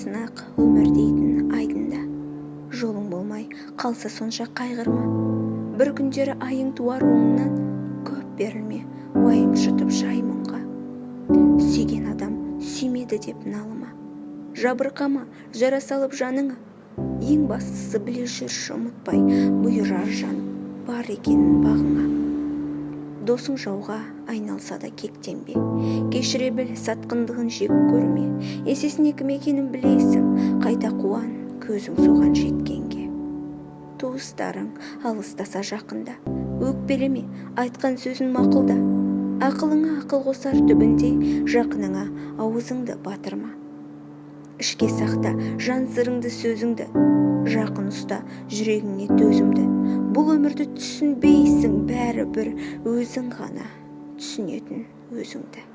сынақ өмір дейтін айдында. Жолың болмай қалса сонша қайғырма. Бір күндері айың туар оңынан, көп берілме уайым жұтып жай мұңға. Сүйген адам сүймеді деп налыма, жабырқама жара салып жаныңа. Ең бастысы біле жүрші ұмытпай, бұйырар жан бар екенін бағыңа. Досың жауға айналса да кектенбе, кешіре біл сатқындығын жек көрме. Есесіне кім екенін білесің, қайта қуан көзің соған жеткенге. Туыстарың алыстаса жақында, өкпелеме айтқан сөзін мақұлда. Ақылыңа ақыл қосар түбінде, жақыныңа аузыңды батырма. Ішке сақта жан сырыңды сөзіңді, жақын ұста жүрегіңе төзімді. Бұл өмірді түсінбейсің, бәрі бір өзің ғана түсінетін өзіңді.